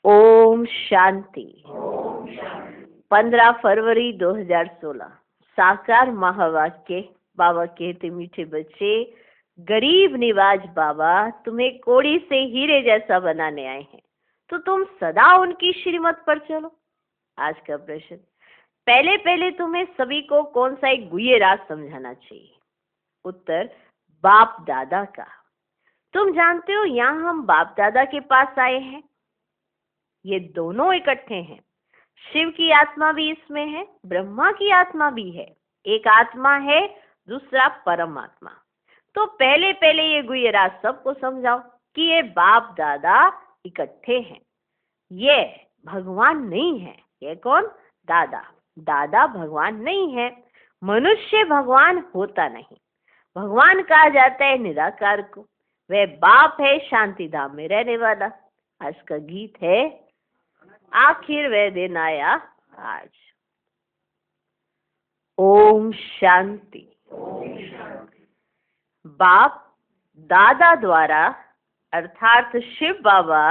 ओम शांति। 15 फरवरी 2016 साकार महावाक्य। बाबा कहते, मीठे बच्चे, गरीब निवाज बाबा तुम्हें कोड़ी से हीरे जैसा बनाने आए हैं, तो तुम सदा उनकी श्रीमत पर चलो। आज का प्रश्न, पहले पहले तुम्हें सभी को कौन सा एक गुह्य राज समझाना चाहिए? उत्तर, बाप दादा का। तुम जानते हो, यहाँ हम बाप दादा के पास आए हैं। ये दोनों इकट्ठे हैं। शिव की आत्मा भी इसमें है, ब्रह्मा की आत्मा भी है। एक आत्मा है, दूसरा परमात्मा। तो पहले पहले ये गुह्य राज सबको समझाओ कि ये बाप दादा इकट्ठे हैं। ये भगवान नहीं है। ये कौन? दादा। दादा भगवान नहीं है। मनुष्य भगवान होता नहीं। भगवान कहा जाता है निराकार को। वह बाप है, शांति धाम में रहने वाला। आज का गीत है, आखिर वह दिन आया आज। ओम शांति। बाप दादा द्वारा अर्थात शिव बाबा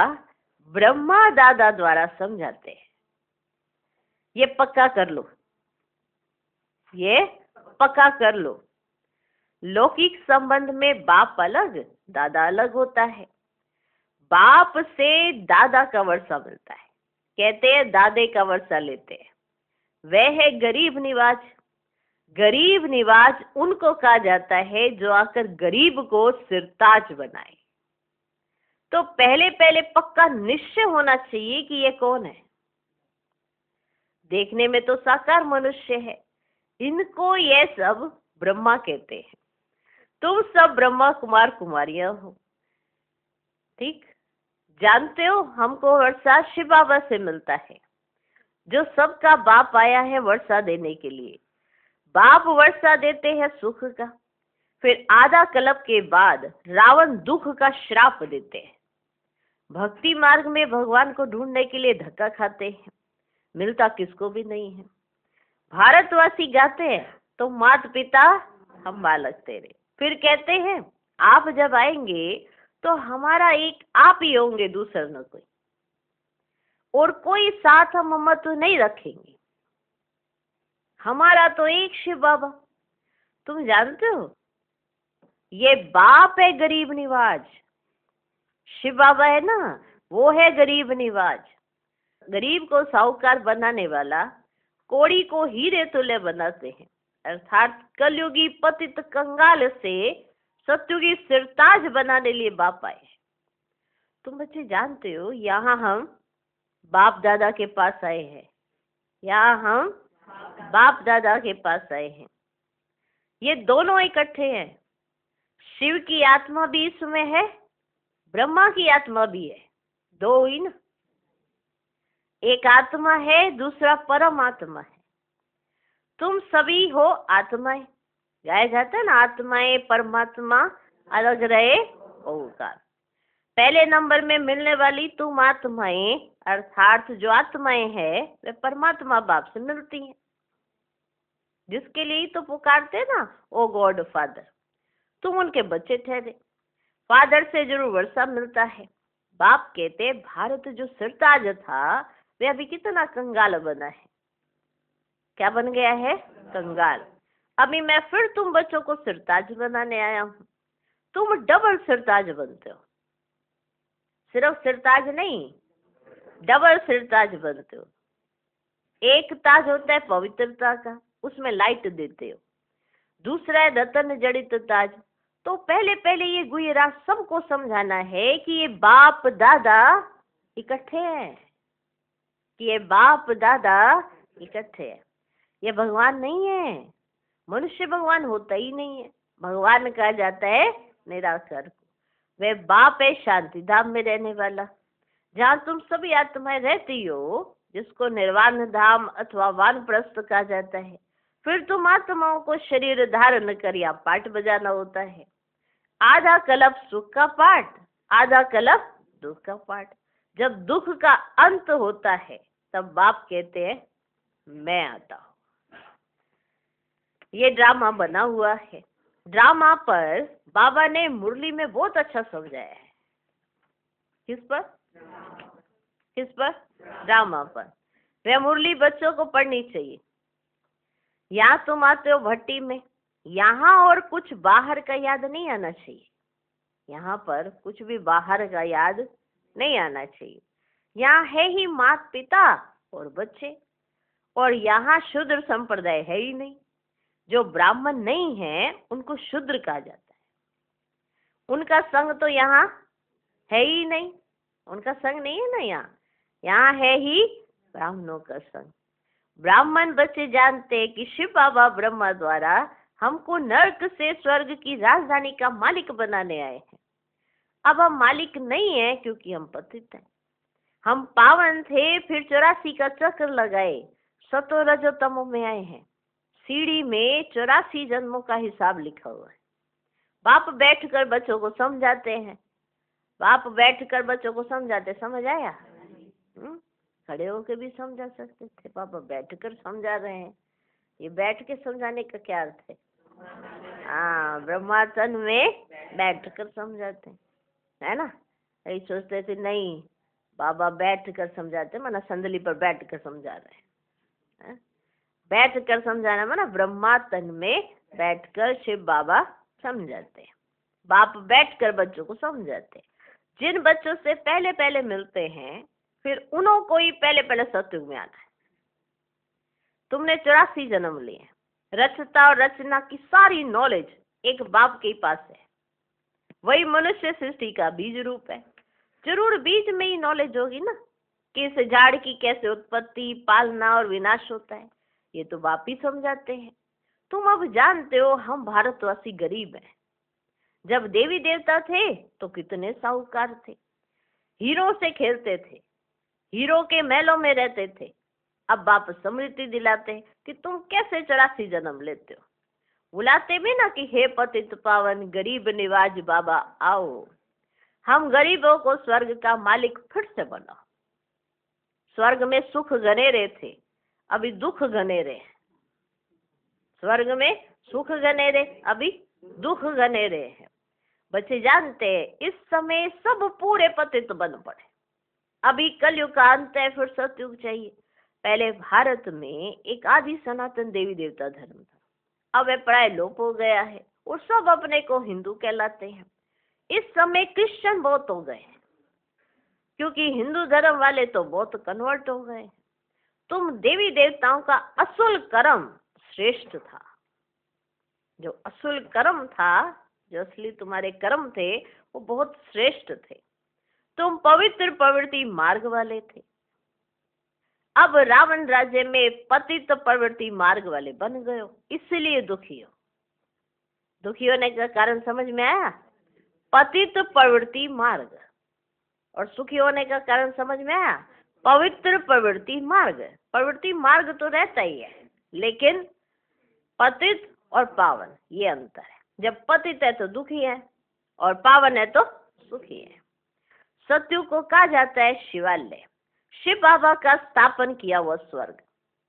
ब्रह्मा दादा द्वारा समझाते हैं। ये पक्का कर लो, ये पक्का कर लो। लौकिक संबंध में बाप अलग, दादा अलग होता है। बाप से दादा का वर्षा मिलता है। कहते हैं दादे का वर्षा लेते हैं। वह है गरीब निवाज। गरीब निवाज उनको कहा जाता है जो आकर गरीब को सिरताज बनाए। तो पहले पहले पक्का निश्चय होना चाहिए कि ये कौन है। देखने में तो साकार मनुष्य है, इनको ये सब ब्रह्मा कहते हैं। तुम सब ब्रह्मा कुमार कुमारियां हो, ठीक? जानते हो, हमको वर्षा शिव बाबा से मिलता है, जो सबका बाप आया है वर्षा देने के लिए। बाप वर्षा देते हैं सुख का। फिर आधा कल्प के बाद रावण दुख का श्राप देते हैं। भक्ति मार्ग में भगवान को ढूंढने के लिए धक्का खाते हैं, मिलता किसको भी नहीं है। भारतवासी गाते हैं, तो माता पिता हम बालक तेरे। फिर कहते हैं आप जब आएंगे तो हमारा एक आप ही होंगे, दूसरा न कोई, और कोई साथ हम मत नहीं रखेंगे। हमारा तो एक शिव बाबा। तुम जानते हो, ये बाप है गरीब निवाज। शिव बाबा है ना, वो है गरीब निवाज। गरीब को साहूकार बनाने वाला, कोड़ी को हीरे तुल्य बनाते हैं। अर्थात कलयुगी पतित कंगाल से सत्युगी सिरताज बनाने लिए बाप आए। तुम बच्चे जानते हो, यहाँ हम बाप दादा के पास आए हैं। यहाँ हम बाप दादा के पास आए हैं। ये दोनों इकट्ठे हैं। शिव की आत्मा भी इसमें है, ब्रह्मा की आत्मा भी है। दो ही ना। एक आत्मा है, दूसरा परमात्मा है। तुम सभी हो आत्माएं। गाया जाता है ना, आत्माएं परमात्मा अलग रहे ओंकार। पहले नंबर में मिलने वाली तुम आत्माएं, अर्थात जो आत्माएं हैं, वे परमात्मा बाप से मिलती हैं। जिसके लिए तो पुकारते हैं ना, ओ गॉड फादर। तुम उनके बच्चे ठहरे। फादर से जरूर वर्षा मिलता है। बाप कहते, भारत जो सिरताज था, वे अभी कितना कंगाल बना है। क्या बन गया है? कंगाल। अभी मैं फिर तुम बच्चों को सिरताज बनाने आया हूँ। तुम डबल सिरताज बनते हो। सिर्फ सिरताज नहीं, डबल सिरताज बनते हो। एक ताज होता है पवित्रता का, उसमें लाइट देते हो। दूसरा है रतन जड़ित ताज। तो पहले पहले ये गुह्य राज सबको समझाना है कि ये बाप दादा इकट्ठे हैं, कि ये बाप दादा इकट्ठे हैं। ये भगवान नहीं है। मनुष्य भगवान होता ही नहीं है। भगवान कहा जाता है निराकार को। वह बाप है, शांति धाम में रहने वाला, जहाँ तुम सभी आत्माएं रहती हो, जिसको निर्वाण धाम अथवा वानप्रस्थ कहा जाता है। फिर तुम आत्माओं को शरीर धारण कर या पाठ बजाना होता है। आधा कल्प सुख का पाठ, आधा कल्प दुख का पाठ। जब दुख का अंत होता है, तब बाप कहते हैं मैं आता हूँ। ये ड्रामा बना हुआ है। ड्रामा पर बाबा ने मुरली में बहुत अच्छा समझाया है। किस पर? किस पर? ड्रामा पर। वह मुरली बच्चों को पढ़नी चाहिए। यहाँ तुम आते हो भट्टी में, यहाँ और कुछ बाहर का याद नहीं आना चाहिए। यहाँ पर कुछ भी बाहर का याद नहीं आना चाहिए। यहाँ है ही माता पिता और बच्चे, और यहाँ शूद्र संप्रदाय है ही नहीं। जो ब्राह्मण नहीं है उनको शूद्र कहा जाता है। उनका संग तो यहाँ है ही नहीं, उनका संग नहीं है ना यहाँ। यहाँ है ही ब्राह्मणों का संग। ब्राह्मण बच्चे जानते हैं कि शिव बाबा ब्रह्मा द्वारा हमको नरक से स्वर्ग की राजधानी का मालिक बनाने आए हैं। अब हम मालिक नहीं है क्योंकि हम पतित हैं। हम पावन थे, फिर 84 का चक्र लगाए, सतो रजो तमो में आए हैं। सीढ़ी में 84 जन्मों का हिसाब लिखा हुआ है। बाप बैठकर बच्चों को समझाते हैं, बाप बैठकर बच्चों को समझाते। समझ आया? खड़े होकर भी समझा सकते थे, पापा बैठकर समझा रहे हैं। ये बैठ के समझाने का क्या अर्थ है? हाँ, ब्रह्मासन में बैठकर समझाते हैं, है ना। यही सोचते थे नहीं बाबा बैठ कर समझाते, माना संदली पर बैठ कर समझा रहे हैं। बैठ कर समझाना माना ब्रह्मा तन में बैठकर शिव बाबा समझाते हैं। बाप बैठ कर बच्चों को समझाते हैं। जिन बच्चों से पहले पहले मिलते हैं फिर उन्हों को ही पहले पहले सतयुग में आना है। तुमने 84 जन्म लिए, रचता और रचना की सारी नॉलेज एक बाप के पास है। वही मनुष्य सृष्टि का बीज रूप है। जरूर बीज में ही नॉलेज होगी ना कि इस झाड़ की कैसे उत्पत्ति, पालना और विनाश होता है। ये तो बाप ही समझाते हैं। तुम अब जानते हो हम भारतवासी गरीब हैं। जब देवी देवता थे तो कितने साहूकार थे, हीरो से खेलते थे, हीरो के महलों में रहते थे। अब बाप स्मृति दिलाते हैं कि तुम कैसे 84 जन्म लेते हो। बुलाते भी ना कि हे पतित पावन गरीब निवाज बाबा आओ, हम गरीबों को स्वर्ग का मालिक फिर से बनाओ। स्वर्ग में सुख घनेरे थे, अभी दुख घनेरे हैं। स्वर्ग में सुख घनेरे, अभी दुख घनेरे हैं। बच्चे जानते हैं इस समय सब पूरे पतित बन पड़े। अभी कलयुग का अंत है, फिर सतयुग चाहिए। पहले भारत में एक आदि सनातन देवी देवता धर्म था, अब वह प्राय लोप हो गया है और सब अपने को हिंदू कहलाते हैं। इस समय क्रिश्चियन बहुत हो गए हैं क्योंकि हिंदू धर्म वाले तो बहुत कन्वर्ट हो गए। तुम देवी देवताओं का असुल कर्म श्रेष्ठ था। जो असुल कर्म था, जो असली तुम्हारे कर्म थे, वो बहुत श्रेष्ठ थे। तुम पवित्र प्रवृत्ति मार्ग वाले थे। अब रावण राज्य में पतित प्रवृत्ति मार्ग वाले बन गए हो, इसलिए दुखी हो। दुखी होने का कारण समझ में आया? पतित प्रवृत्ति मार्ग। और सुखी होने का कारण समझ में आया? पवित्र प्रवृत्ति मार्ग। प्रवृत्ति मार्ग तो रहता ही है, लेकिन पतित और पावन ये अंतर है। जब पतित है तो दुखी है और पावन है तो सुखी है। सतयुग को कहा जाता है शिवालय। शिव बाबा का स्थापन किया हुआ स्वर्ग।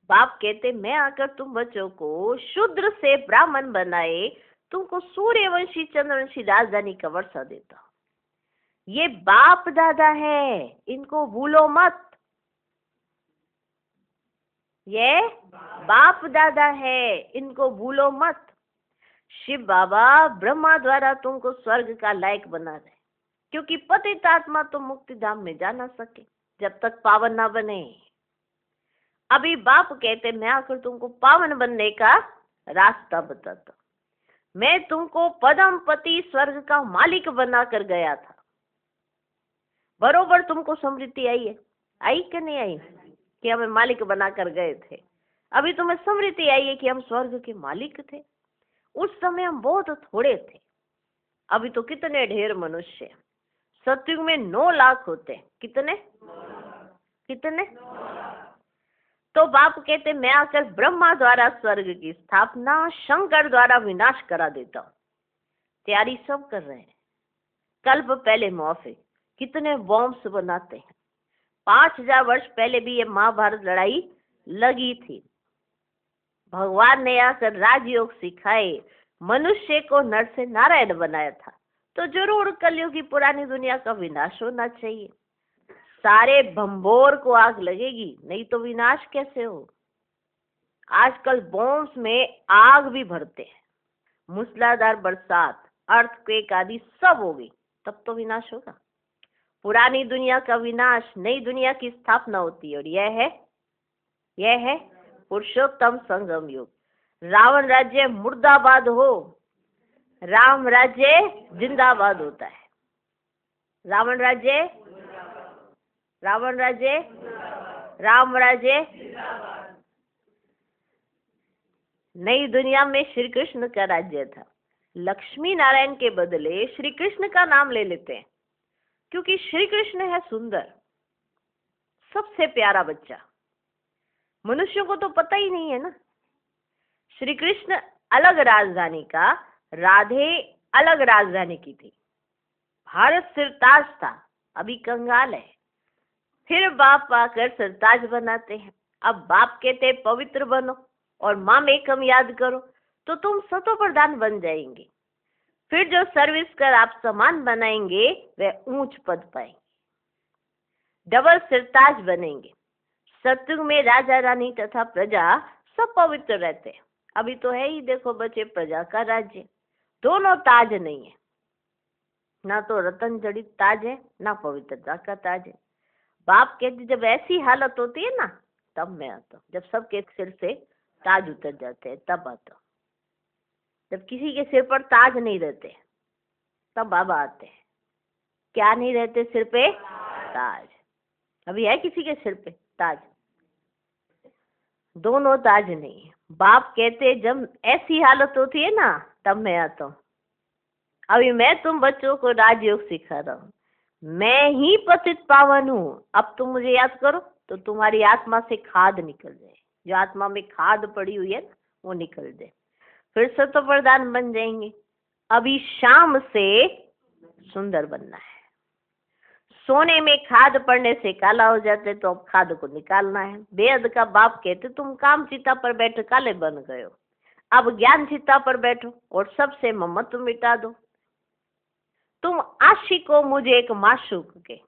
बाप कहते मैं आकर तुम बच्चों को शूद्र से ब्राह्मण बनाए, तुमको सूर्यवंशी चंद्रवंशी राजधानी का वर्षा देता हूं। ये बाप दादा है, इनको भूलो मत। ये बाप दादा है, इनको भूलो मत। शिव बाबा ब्रह्मा द्वारा तुमको स्वर्ग का लायक बना रहे, क्योंकि पतित आत्मा तो मुक्ति धाम में जा ना सके जब तक पावन ना बने। अभी बाप कहते मैं आकर तुमको पावन बनने का रास्ता बताता। मैं तुमको पदम पति स्वर्ग का मालिक बनाकर गया था। बरोबर तुमको स्मृति आई है, आई कि नहीं आई कि हमें मालिक बनाकर गए थे? अभी तुम्हें स्मृति आई है कि हम स्वर्ग के मालिक थे। उस समय हम बहुत थोड़े थे, अभी तो कितने ढेर मनुष्य। सतयुग में 9 लाख होते। कितने? कितने? तो बाप कहते मैं आकर ब्रह्मा द्वारा स्वर्ग की स्थापना, शंकर द्वारा विनाश करा देता हूँ। तैयारी सब कर रहे हैं। कल्प पहले मौफे कितने बॉम्ब्स बनाते हैं। 5000 वर्ष पहले भी ये महाभारत लड़ाई लगी थी। भगवान ने आकर राजयोग सिखाए, मनुष्य को नर से नारायण बनाया था। तो जरूर कलयुग की पुरानी दुनिया का विनाश होना चाहिए। सारे भंबोर को आग लगेगी, नहीं तो विनाश कैसे हो। आजकल बॉम्ब्स में आग भी भरते हैं, मूसलाधार बरसात, अर्थक्वेक आदि सब होगी, तब तो विनाश होगा। पुरानी दुनिया का विनाश, नई दुनिया की स्थापना होती है, और यह है पुरुषोत्तम संगम युग। रावण राज्य मुर्दाबाद हो, राम राज्य जिंदाबाद होता है। रावण राज्य राम राज्य। नई दुनिया में श्री कृष्ण का राज्य था। लक्ष्मी नारायण के बदले श्री कृष्ण का नाम ले लेते हैं, क्योंकि श्री कृष्ण है सुंदर, सबसे प्यारा बच्चा। मनुष्यों को तो पता ही नहीं है ना। श्री कृष्ण अलग राजधानी का, राधे अलग राजधानी की थी। भारत सिरताज था, अभी कंगाल है। फिर बाप आकर सिरताज बनाते हैं। अब बाप कहते पवित्र बनो और मामेकम याद करो, तो तुम सतो प्रधान बन जाएंगे। फिर जो सर्विस कर आप समान बनाएंगे वह ऊंच पद पाएंगे, डबल सिरताज बनेंगे। सतयुग में राजा रानी तथा प्रजा सब पवित्र रहते हैं। अभी तो है ही, देखो बच्चे, प्रजा का राज्य। दोनों ताज नहीं है, ना तो रतन जड़ित ताज है, ना पवित्रता का ताज है। बाप कहते जब ऐसी हालत होती है ना, तब मैं आता हूँ। जब सबके सिर से ताज उतर जाते हैं तब आता हूँ। जब किसी के सिर पर ताज नहीं रहते तब बाबा आते हैं। क्या नहीं रहते सिर पे? ताज। अभी है किसी के सिर पे ताज? दोनों ताज नहीं है। बाप कहते जब ऐसी हालत होती है ना, तब मैं आता हूँ। अभी मैं तुम बच्चों को राजयोग सिखा रहा हूँ। मैं ही पतित पावन हूँ। अब तुम मुझे याद करो तो तुम्हारी आत्मा से खाद निकल जाए। जो आत्मा में खाद पड़ी हुई है ना, वो निकल जाए, फिर सतो प्रधान बन जाएंगे। अभी शाम से सुंदर बनना है। सोने में खाद पड़ने से काला हो जाते, तो अब खाद को निकालना है। बेहद का बाप कहते तुम काम चिता पर बैठ काले बन गए हो, अब ज्ञान चिता पर बैठो और सबसे ममत्व मिटा दो। तुम आशिको मुझे एक माशूक के,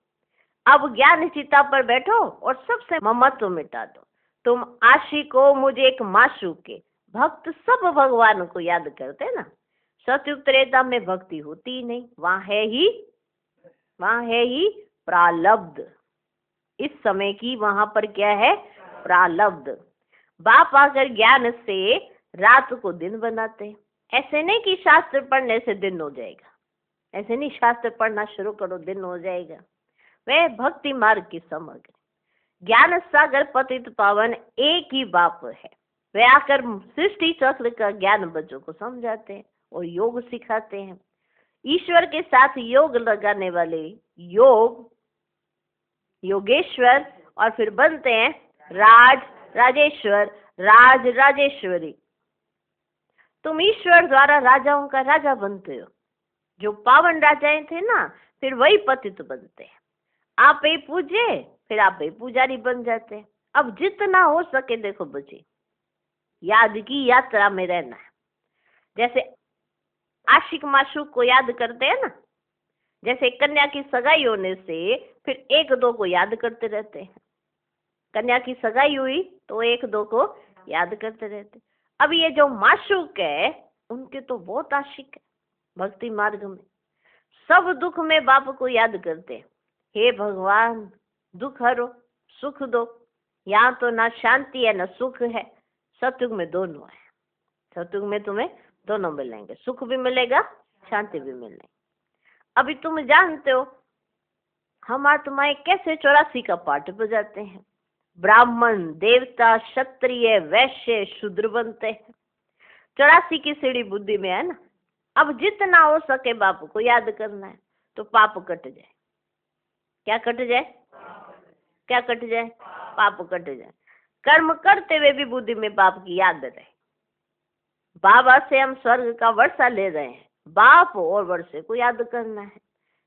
अब ज्ञान चिता पर बैठो और सबसे ममत्व मिटा दो। तुम आशिको मुझे एक माशूक के, भक्त सब भगवान को याद करते ना। सतयुग त्रेता में भक्ति होती ही नहीं, वहां है ही प्रालब्ध। इस समय की वहां पर क्या है? प्रालब्ध। बाप आकर ज्ञान से रात को दिन बनाते हैं। ऐसे नहीं कि शास्त्र पढ़ने से दिन हो जाएगा, ऐसे नहीं शास्त्र पढ़ना शुरू करो दिन हो जाएगा। वह भक्ति मार्ग की समग्र ज्ञान सागर पतित पावन एक ही बाप है। वे आकर सृष्टि चक्र का ज्ञान बच्चों को समझाते हैं और योग सिखाते हैं। ईश्वर के साथ योग लगाने वाले योगेश्वर, और फिर बनते हैं राजेश्वर, राजेश्वरी। तुम ईश्वर द्वारा राजाओं का राजा बनते हो। जो पावन राजाएं थे ना, फिर वही पतित बनते हैं। आप ही पूजे, फिर आप ही पुजारी बन जाते हैं। अब जितना हो सके देखो बच्चे, याद की यात्रा में रहना है। जैसे आशिक माशूक को याद करते हैं ना, जैसे कन्या की सगाई होने से फिर एक दो को याद करते रहते हैं। कन्या की सगाई हुई तो एक दो को याद करते रहते। अब ये जो माशूक है, उनके तो बहुत आशिक है भक्ति मार्ग में। सब दुख में बाप को याद करते हैं, हे भगवान दुख हरो, सुख दो। यहाँ तो ना शांति है ना सुख है। सतयुग में दोनों है। सतयुग में तुम्हें दोनों मिलेंगे, सुख भी मिलेगा, शांति भी मिलेगी। अभी तुम जानते हो हम आत्माएं कैसे 84 का पाठ बजाते हैं। ब्राह्मण, देवता, क्षत्रिय, वैश्य, शूद्र बनते हैं। 84 की सीढ़ी बुद्धि में है ना। अब जितना हो सके बाप को याद करना है, तो पाप कट जाए। क्या कट जाए? क्या कट जाए? पाप कट जाए। कर्म करते हुए भी बुद्धि में बाप की याद रहे। बाबा से हम स्वर्ग का वर्षा ले रहे हैं, बाप और वर्षे को याद करना है।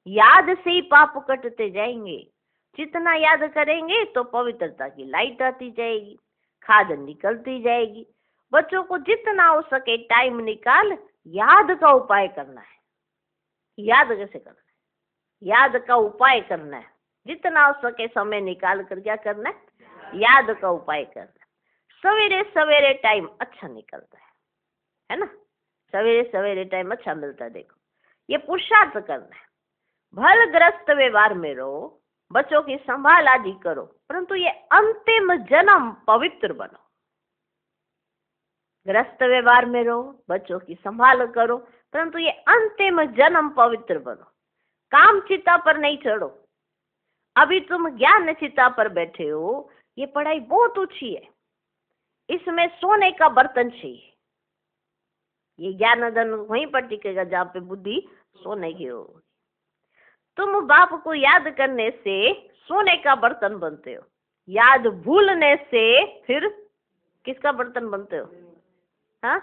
याद से ही पाप कटते जाएंगे। जितना याद करेंगे तो पवित्रता की लाइट आती जाएगी, खाद निकलती जाएगी। बच्चों को जितना हो सके टाइम निकाल याद का उपाय करना है। याद कैसे करना है? याद का उपाय करना है। जितना हो सके समय निकाल कर क्या करना है, याद का उपाय करना है। सवेरे सवेरे टाइम अच्छा निकलता है ना, सवेरे सवेरे टाइम अच्छा मिलता है। देखो ये पुरुषार्थ करना है। भल ग्रस्त व्यवहार में रहो, बच्चों की संभाल आदि करो, परंतु ये अंतिम जन्म पवित्र बनो। ग्रस्त व्यवहार में रहो, बच्चों की संभाल करो, परंतु ये अंतिम जन्म पवित्र बनो। काम चिता पर नहीं चढ़ो। अभी तुम ज्ञान चिता पर बैठे हो, ये पढ़ाई बहुत ऊंची है, इसमें सोने का बर्तन चाहिए। ये ज्ञान धन वहीं पर टिकेगा जहाँ पे बुद्धि सोने की हो। तुम बाप को याद करने से सोने का बर्तन बनते हो, याद भूलने से फिर किसका बर्तन बनते हो? हाँ,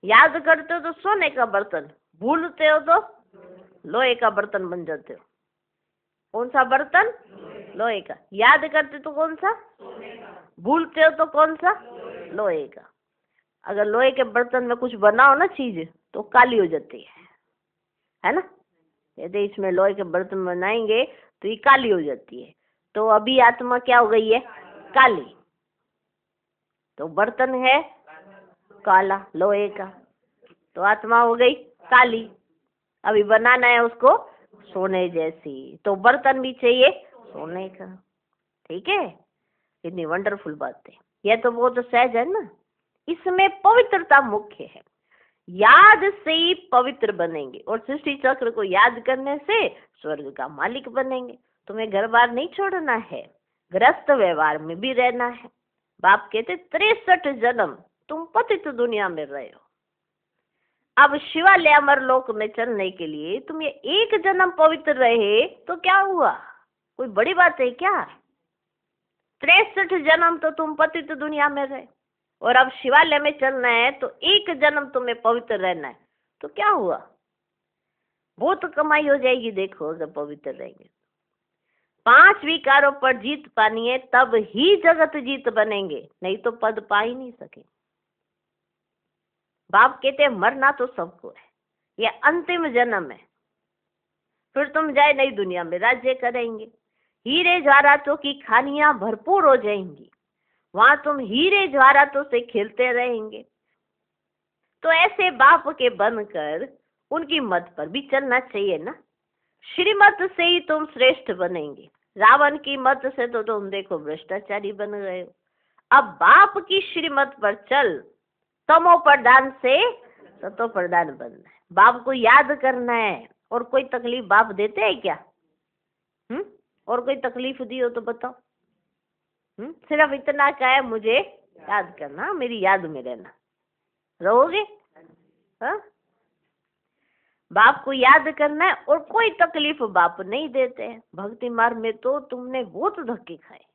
याद करते हो तो सोने का बर्तन, भूलते हो तो लोहे का बर्तन बन जाते हो। कौन सा बर्तन? लोहे का। याद करते तो कौन सा? भूलते हो तो कौन सा? लोहे का। अगर लोहे के बर्तन में कुछ बनाओ ना चीज तो काली हो जाती है ना। यदि इसमें लोहे के बर्तन बनाएंगे तो ये काली हो जाती है। तो अभी आत्मा क्या हो गई है? काली। तो बर्तन है काला लोहे का, तो आत्मा हो गई काली। अभी बनाना है उसको सोने जैसी, तो बर्तन भी चाहिए सोने का। ठीक है, इतनी वंडरफुल बात है। यह तो बहुत सहज है ना। इसमें पवित्रता मुख्य है। याद से ही पवित्र बनेंगे और सृष्टि चक्र को याद करने से स्वर्ग का मालिक बनेंगे। तुम्हें घर बार नहीं छोड़ना है, ग्रस्त व्यवहार में भी रहना है। बाप कहते 63 जन्म तुम पतित दुनिया में रहे हो। अब शिवालय अमरलोक में चलने के लिए तुम ये एक जन्म पवित्र रहे तो क्या हुआ? कोई बड़ी बात है क्या? 63 जन्म तो तुम पतित दुनिया में रहे और अब शिवालय में चलना है तो एक जन्म तुम्हें पवित्र रहना है, तो क्या हुआ? बहुत कमाई हो जाएगी। देखो अगर पवित्र रहेंगे, 5 विकारों पर जीत पानी है, तब ही जगत जीत बनेंगे, नहीं तो पद पा ही नहीं सके। बाप कहते हैं मरना तो सबको है, ये अंतिम जन्म है, फिर तुम जाए नई दुनिया में राज्य करेंगे। हीरे जवाहरातों की खानियां भरपूर हो जाएंगी, वहां तुम हीरे जवाहरातों से खेलते रहेंगे। तो ऐसे बाप के बनकर उनकी मत पर भी चलना चाहिए ना। श्रीमत से ही तुम श्रेष्ठ बनेंगे। रावण की मत से तो तुम देखो भ्रष्टाचारी बन गए हो। अब बाप की श्रीमत पर चल, तमो प्रधान से सतो प्रधान बनना है। बाप को याद करना है। और कोई तकलीफ बाप देते हैं क्या? और कोई तकलीफ दी हो तो बताओ। सिर्फ इतना क्या है, मुझे याद करना, मेरी याद में रहना, रहोगे? हाँ, बाप को याद करना है और कोई तकलीफ बाप नहीं देते हैं। भक्ति मार्ग में तो तुमने बहुत धक्के खाए।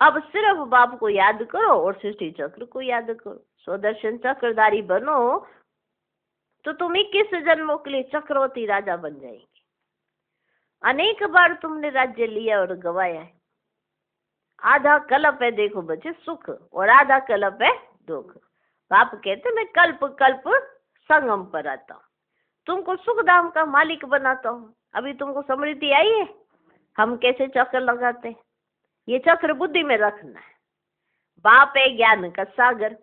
अब सिर्फ बाप को याद करो और सृष्टि चक्र को याद करो। स्वदर्शन चक्रधारी बनो तो तुम 21 जन्मों के लिए चक्रवर्ती राजा बन जाएंगे। अनेक बार तुमने राज्य लिया और गवाया है। आधा कल्प है देखो बच्चे सुख, और आधा कल्प है दुख। बाप कहते मैं कल्प कल्प संगम पर आता हूँ, तुमको सुख धाम का मालिक बनाता हूँ। अभी तुमको समृद्धि आई है, हम कैसे चक्र लगाते हैं, ये चक्र बुद्धि में रखना है। बाप है ज्ञान का सागर।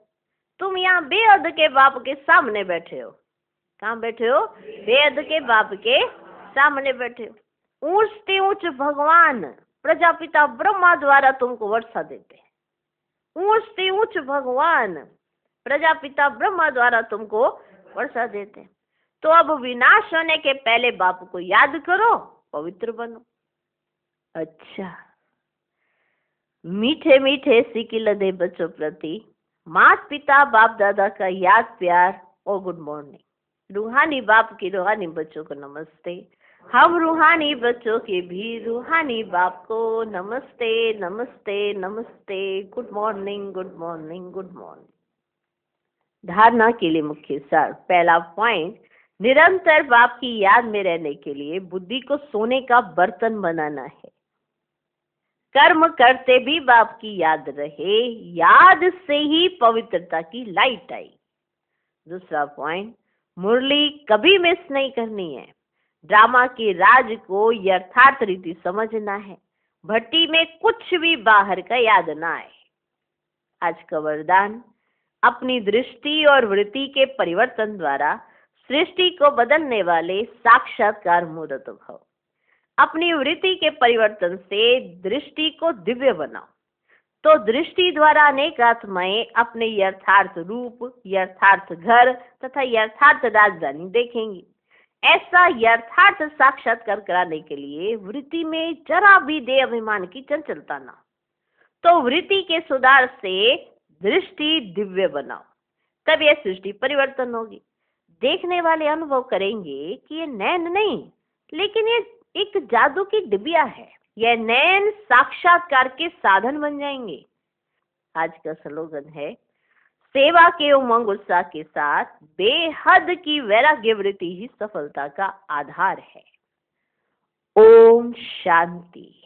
तुम यहाँ बेहद के बाप के सामने बैठे हो। कहाँ बैठे हो? बेहद के बाप के सामने बैठे हो। ऊंच से ऊंच भगवान प्रजापिता ब्रह्मा द्वारा तुमको वर्षा देते हैं। ऊंच से ऊंच भगवान प्रजापिता ब्रह्मा द्वारा तुमको वर्षा देते हैं। तो अब विनाश होने के पहले बाप को याद करो, पवित्र बनो। अच्छा, मीठे मीठे सिकिल दे बच्चों प्रति माता पिता बाप दादा का याद प्यार और गुड मॉर्निंग। रूहानी बाप की रूहानी बच्चों को नमस्ते। हम रूहानी बच्चों के भी रूहानी बाप को नमस्ते नमस्ते नमस्ते। Good morning good morning good morning. धारणा के लिए मुख्य सार। पहला पॉइंट, निरंतर बाप की याद में रहने के लिए बुद्धि को सोने का बर्तन बनाना है। कर्म करते भी बाप की याद रहे, याद से ही पवित्रता की लाइट आई। दूसरा पॉइंट, मुरली कभी मिस नहीं करनी है। ड्रामा के राज को यथार्थ रीति समझना है। भट्टी में कुछ भी बाहर का याद ना आए। आज का वरदान, अपनी दृष्टि और वृत्ति के परिवर्तन द्वारा सृष्टि को बदलने वाले साक्षात्कार मूर्त भव। अपनी वृत्ति के परिवर्तन से दृष्टि को दिव्य बनाओ, तो दृष्टि द्वारा अनेक आत्माएं अपने यथार्थ रूप, यथार्थ घर तथा यथार्थ राजधानी देखेंगी। ऐसा यथार्थ साक्षात्कार कराने के लिए वृत्ति में जरा भी देह अभिमान की चंचलता ना, तो वृत्ति के सुधार से दृष्टि दिव्य बनाओ, तब यह सृष्टि परिवर्तन होगी। देखने वाले अनुभव करेंगे कि ये नैन नहीं, लेकिन ये एक जादू की डिबिया है। यह नैन साक्षात्कार के साधन बन जाएंगे। आज का स्लोगन है, सेवा के उमंग उत्साह के साथ बेहद की वैराग्य वृत्ति ही सफलता का आधार है। ओम शांति।